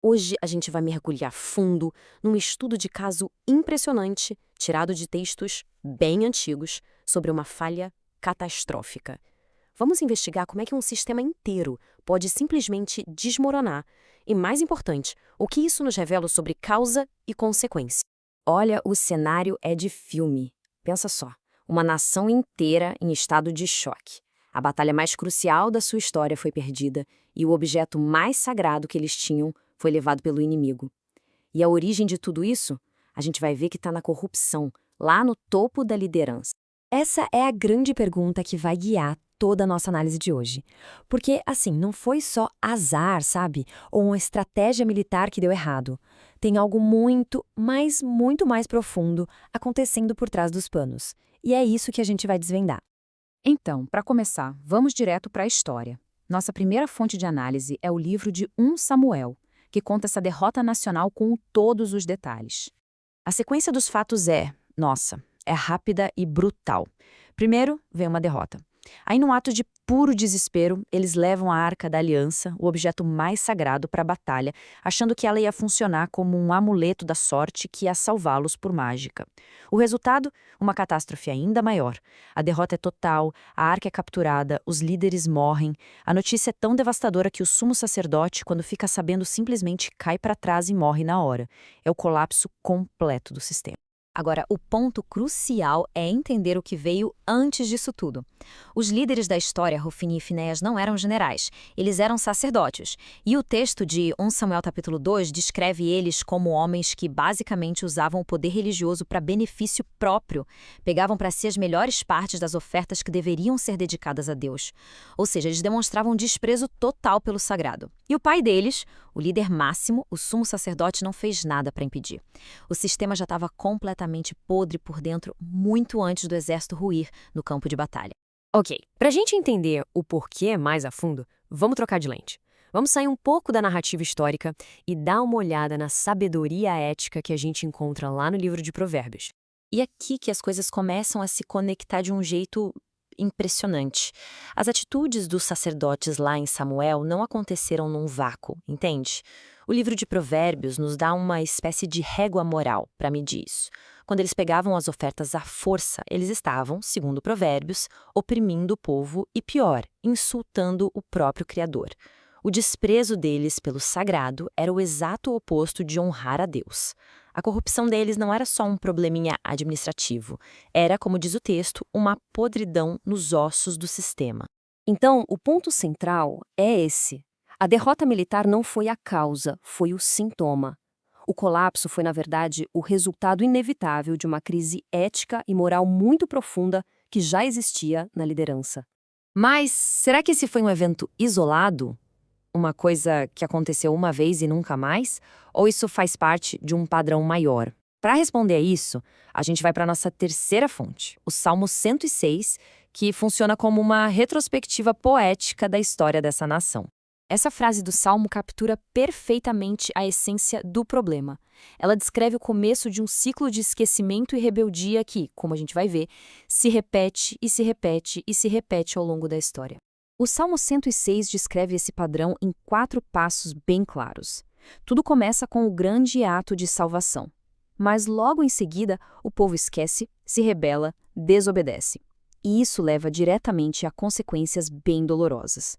Hoje a gente vai mergulhar fundo num estudo de caso impressionante, tirado de textos bem antigos, sobre uma falha catastrófica. Vamos investigar como é que um sistema inteiro pode simplesmente desmoronar e, mais importante, o que isso nos revela sobre causa e consequência. Olha, o cenário é de filme. Pensa só, uma nação inteira em estado de choque. A batalha mais crucial da sua história foi perdida e o objeto mais sagrado que eles tinham foi levado pelo inimigo. E a origem de tudo isso, a gente vai ver que está na corrupção, lá no topo da liderança. Essa é a grande pergunta que vai guiar toda a nossa análise de hoje. Porque, assim, não foi só azar, sabe? Ou uma estratégia militar que deu errado. Tem algo muito, mas muito mais profundo acontecendo por trás dos panos. E é isso que a gente vai desvendar. Então, para começar, vamos direto para a história. Nossa primeira fonte de análise é o livro de 1 Samuel, que conta essa derrota nacional com todos os detalhes. A sequência dos fatos é rápida e brutal. Primeiro, vem uma derrota. Aí, num ato de puro desespero, eles levam a Arca da Aliança, o objeto mais sagrado, para a batalha, achando que ela ia funcionar como um amuleto da sorte que ia salvá-los por mágica. O resultado? Uma catástrofe ainda maior. A derrota é total, a Arca é capturada, os líderes morrem. A notícia é tão devastadora que o sumo sacerdote, quando fica sabendo, simplesmente cai para trás e morre na hora. É o colapso completo do sistema. Agora, o ponto crucial é entender o que veio antes disso tudo. Os líderes da história, Hofni e Finéias, não eram generais, eles eram sacerdotes. E o texto de 1 Samuel capítulo 2 descreve eles como homens que basicamente usavam o poder religioso para benefício próprio, pegavam para si as melhores partes das ofertas que deveriam ser dedicadas a Deus. Ou seja, eles demonstravam desprezo total pelo sagrado. E o pai deles, o líder máximo, o sumo sacerdote, não fez nada para impedir. O sistema já estava completamente podre por dentro muito antes do exército ruir no campo de batalha. Ok, pra gente entender o porquê mais a fundo, vamos trocar de lente. Vamos sair um pouco da narrativa histórica e dar uma olhada na sabedoria ética que a gente encontra lá no livro de Provérbios. E aqui que as coisas começam a se conectar de um jeito impressionante. As atitudes dos sacerdotes lá em Samuel não aconteceram num vácuo, entende? O livro de Provérbios nos dá uma espécie de régua moral para medir isso. Quando eles pegavam as ofertas à força, eles estavam, segundo Provérbios, oprimindo o povo e, pior, insultando o próprio Criador. O desprezo deles pelo sagrado era o exato oposto de honrar a Deus. A corrupção deles não era só um probleminha administrativo, era, como diz o texto, uma podridão nos ossos do sistema. Então, o ponto central é esse. A derrota militar não foi a causa, foi o sintoma. O colapso foi, na verdade, o resultado inevitável de uma crise ética e moral muito profunda que já existia na liderança. Mas será que esse foi um evento isolado? Uma coisa que aconteceu uma vez e nunca mais? Ou isso faz parte de um padrão maior? Para responder a isso, a gente vai para a nossa terceira fonte, o Salmo 106, que funciona como uma retrospectiva poética da história dessa nação. Essa frase do Salmo captura perfeitamente a essência do problema. Ela descreve o começo de um ciclo de esquecimento e rebeldia que, como a gente vai ver, se repete e se repete e se repete ao longo da história. O Salmo 106 descreve esse padrão em 4 passos bem claros. Tudo começa com o grande ato de salvação. Mas logo em seguida, o povo esquece, se rebela, desobedece. E isso leva diretamente a consequências bem dolorosas.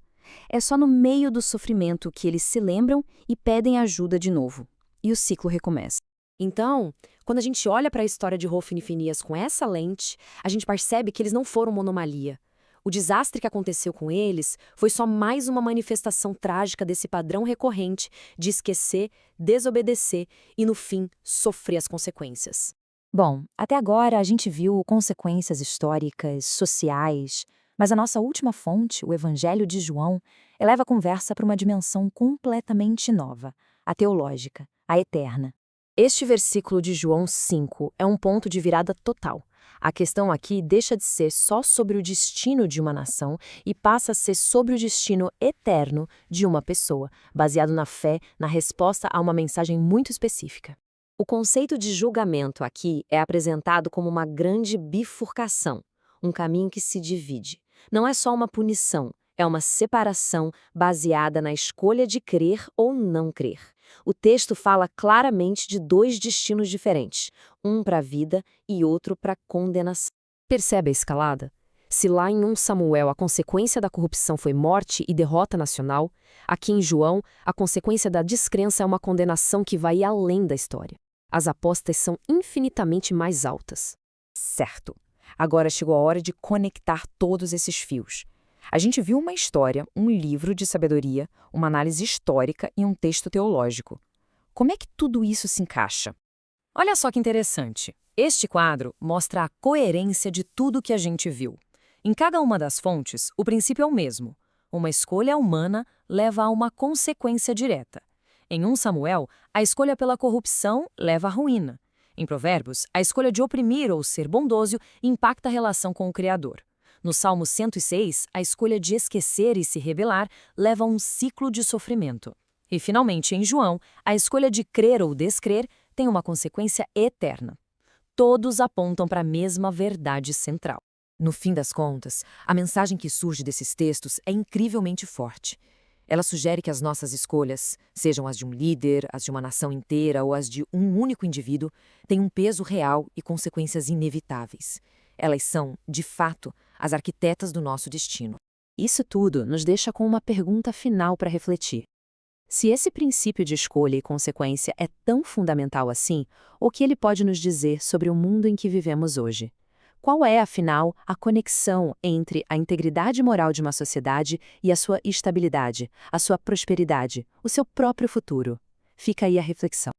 É só no meio do sofrimento que eles se lembram e pedem ajuda de novo. E o ciclo recomeça. Então, quando a gente olha para a história de Hofni e Finéias com essa lente, a gente percebe que eles não foram uma anomalia. O desastre que aconteceu com eles foi só mais uma manifestação trágica desse padrão recorrente de esquecer, desobedecer e, no fim, sofrer as consequências. Bom, até agora a gente viu consequências históricas, sociais, mas a nossa última fonte, o Evangelho de João, eleva a conversa para uma dimensão completamente nova, a teológica, a eterna. Este versículo de João 5 é um ponto de virada total. A questão aqui deixa de ser só sobre o destino de uma nação e passa a ser sobre o destino eterno de uma pessoa, baseado na fé, na resposta a uma mensagem muito específica. O conceito de julgamento aqui é apresentado como uma grande bifurcação, um caminho que se divide. Não é só uma punição, é uma separação baseada na escolha de crer ou não crer. O texto fala claramente de dois destinos diferentes, um para a vida e outro para a condenação. Percebe a escalada? Se lá em 1 Samuel a consequência da corrupção foi morte e derrota nacional, aqui em João a consequência da descrença é uma condenação que vai além da história. As apostas são infinitamente mais altas. Certo. Agora chegou a hora de conectar todos esses fios. A gente viu uma história, um livro de sabedoria, uma análise histórica e um texto teológico. Como é que tudo isso se encaixa? Olha só que interessante. Este quadro mostra a coerência de tudo que a gente viu. Em cada uma das fontes, o princípio é o mesmo. Uma escolha humana leva a uma consequência direta. Em 1 Samuel, a escolha pela corrupção leva à ruína. Em Provérbios, a escolha de oprimir ou ser bondoso impacta a relação com o Criador. No Salmo 106, a escolha de esquecer e se rebelar leva a um ciclo de sofrimento. E, finalmente, em João, a escolha de crer ou descrer tem uma consequência eterna. Todos apontam para a mesma verdade central. No fim das contas, a mensagem que surge desses textos é incrivelmente forte. Ela sugere que as nossas escolhas, sejam as de um líder, as de uma nação inteira ou as de um único indivíduo, têm um peso real e consequências inevitáveis. Elas são, de fato, as arquitetas do nosso destino. Isso tudo nos deixa com uma pergunta final para refletir. Se esse princípio de escolha e consequência é tão fundamental assim, o que ele pode nos dizer sobre o mundo em que vivemos hoje? Qual é, afinal, a conexão entre a integridade moral de uma sociedade e a sua estabilidade, a sua prosperidade, o seu próprio futuro? Fica aí a reflexão.